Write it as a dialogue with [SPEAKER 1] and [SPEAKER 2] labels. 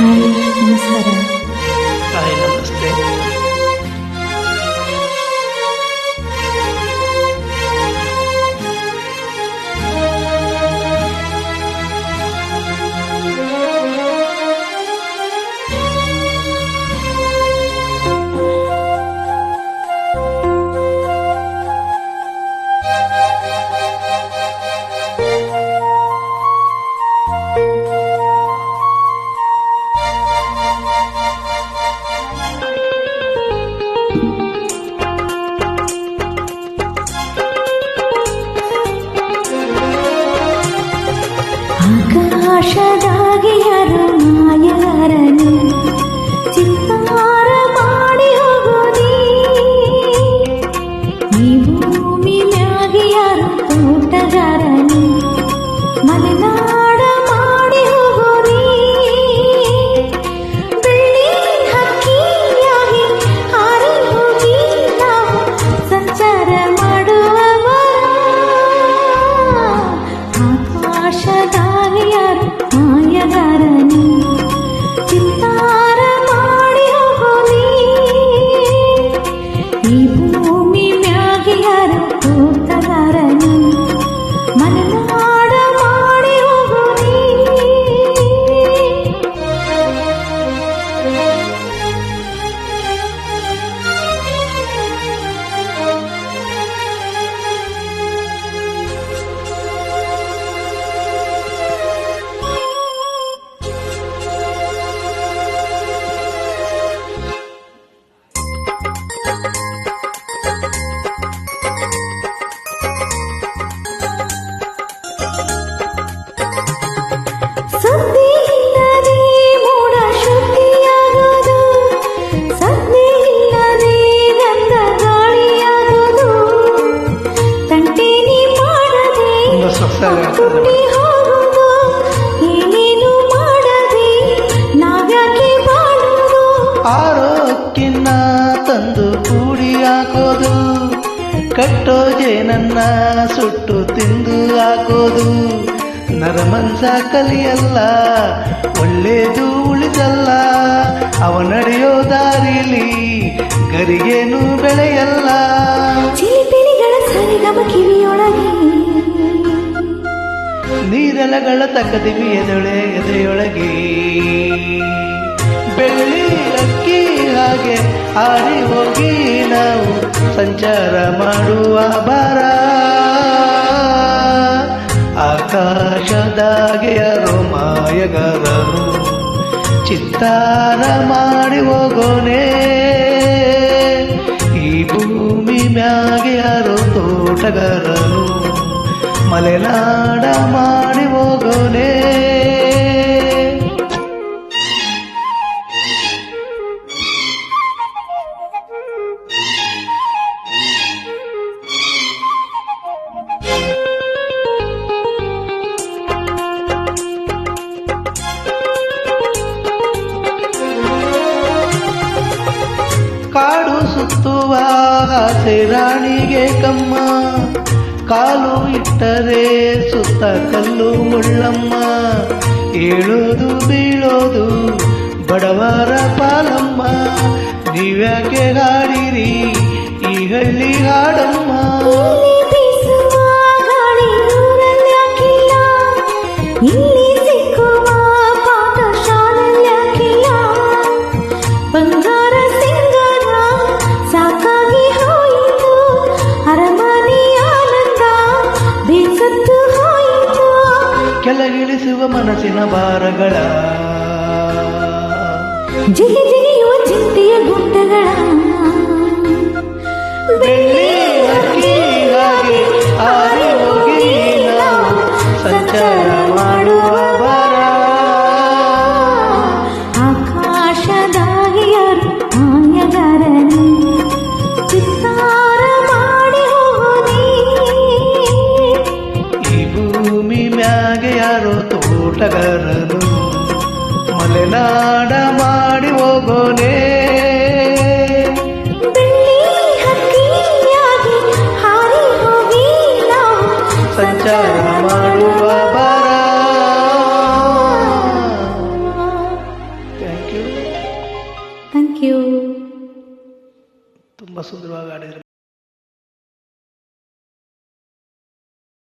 [SPEAKER 1] Hi, ನಮಸ್ಕಾರ.
[SPEAKER 2] Hi, ನಮಸ್ತೆ.
[SPEAKER 1] ಆಕಾಶದಾಗೆ ಯಾರು ಮಾಯಗಾರನು ಚಿತ್ತಾರ ಮಾಡಿ ಹೋಗೋದಿ, ಈ ಭೂಮಿ ಮ್ಯಾಗೆ ಯಾರು ತೋಟಗಾರನು ಮಲೆನಾಡ ಮಾಡಿ ಹೋಗೋದಿ, ಬೆಳ್ಳಿ ಹಕ್ಕಿಯಾಗಿ ಹಾರಿ ಹೋಗಿ ನಾವು ಸಂಚಾರ ಮಾಡುವವ. ಆಕಾಶದಾಗೆ ಯಾರು ಮಾಯಗಾರನು ಚಿತ್ತಾರ ಮಾಡಿ ಹೋಗೋನಿ, ಈ ಭೂಮಿ ಮ್ಯಾಗೆ ಯಾರು ತೋಟಗಾರನು ಮಲೆನಾಡ ಮಾಡಿ ಹೋಗೋನಿ. ಸುದ್ದಿ ಇಲ್ಲದೆ ಮೋಡ ಶುದ್ಧಿಯಾಗೋದು, ಸದ್ದಿ ಇಲ್ಲದೆ ಗಂಧ ಗಾಳಿಯಾಗೋದು, ತಂಟೇನಿ ಮಾಡದೆ
[SPEAKER 2] ತುಂಬ ಸೊಗಸಾಗಿ
[SPEAKER 1] ಕುಟ್ಟಿ ಹೋಗುದು, ಏನೇನು ಮಾಡದೆ ನಾವ್ಯಾಕೆ ಬಾಳುದು.
[SPEAKER 2] ಆರೋಕ್ಕಿನ್ನ ತಂದು ಕೂಡಿ ಹಾಕೋದು, ಕಟ್ಟೋ ಜೇನನ್ನ ಸುಟ್ಟು ತಿಂದು ಹಾಕೋದು, ನರಮನ್ಸ ಕಲಿಯಲ್ಲ ಒಳ್ಳೇದು ಉಳಿಸಲ್ಲ, ಅವ ನಡೆಯೋ ದಾರಿಲಿ ಗರಿಗೇನು ಬೆಳೆಯಲ್ಲ.
[SPEAKER 1] ಚಿಲಿಪಿಲಿಗಳ ಸರಿಗಮ ಕಿವಿಯೊಳಗೆ,
[SPEAKER 2] ನೀರೆಲಗಳ ತಕ್ಕದಿವಿ ಎದೆಯೊಳಗೆ, ಬೆಳ್ಳಿ ಅಕ್ಕಿ ಹಾಗೆ ಹಾರಿ ಹೋಗಿ ನಾವು ಸಂಚಾರ ಮಾಡುವ ಭಾರ. ಆಕಾಶದಾಗೆ ಯಾರೋ ಮಾಯಗಾರನು ಚಿತ್ತಾರ ಮಾಡಿ ಹೋಗೋನೆ, ಈ ಭೂಮಿ ಮ್ಯಾಗೆ ಯಾರೋ ತೋಟಗಾರನು ಮಲೆನಾಡ ಮಾಡಿ ಹೋಗೋನೆ. ಕಾಡು ಸುತ್ತುವ ಆಸೆ ರಾಣಿಗೆ ಕಮ್ಮ, ಕಾಲು ಇಟ್ಟರೆ ಸುತ್ತ ಕಲ್ಲು ಮುಳ್ಳಮ್ಮ, ಏಳೋದು ಬೀಳೋದು ಬಡವರ ಪಾಲಮ್ಮ, ನೀವ್ಯಾಕೆ ಹಾಡಿರಿ ಈ ಹಳ್ಳಿ ಹಾಡಮ್ಮ.
[SPEAKER 1] ಇಲ್ಲಿ ಬೀಸುವ ಗಾಳಿ ಊರಲ್ಲಿ ಹಾಕಿಲ್ಲ, ಇಲ್ಲಿ ಸಿಕ್ಕುವ ಪಾಠ ಶಾಲೆಯಲ್ಲಿ ಹಾಕಿಲ್ಲ, ಬಂಗಾರ ಸಿಂಗಾರ ಸಾಕಾಗಿ ಹೋಯಿತು, ಅರಮನೆ ಆನಂದ ಬೇಸತ್ತು ಹೋಯಿತು.
[SPEAKER 2] ಕೆಳಗಿಳಿಸುವ ಮನಸ್ಸಿನ ಭಾರಗಳ,
[SPEAKER 1] ಜಿಗಿ ಜಿಗಿಯುವ ಚಿಂತೆಯ ಗುಡ್ಡಗಳ,
[SPEAKER 2] ಬೆಳ್ಳಿ ಹಕ್ಕಿಗಾಗಿ ಹಾರಿ ಹೋಗಿ ನಾವು ಸಂಚಾರ ಮಾಡುವ ಭಾರ.
[SPEAKER 1] ಆಕಾಶದಾಗೆ ಯಾರು ಮಾಯಗಾರನು ಚಿತ್ತಾರ ಮಾಡಿ ಹೋಗೋನಿ,
[SPEAKER 2] ಈ ಭೂಮಿ ಮ್ಯಾಗೆ ಯಾರೋ ತೋಟಗಾರನು ಮಲೆನಾಡ ಮಾಡಿ ಹೋಗೋನೆ,
[SPEAKER 1] ಬೆಳ್ಳಿ ಹಕ್ಕಿಯಾಗಿ ಹಾರಿ ಹೋಗಿ ನಾವು
[SPEAKER 2] ಸಂಚಾರ ಮಾಡುವ ಭಾರ.
[SPEAKER 1] ಯು.
[SPEAKER 2] ತುಂಬ ಸುಂದರವಾಗಿ ಆಡಿದ್ರು.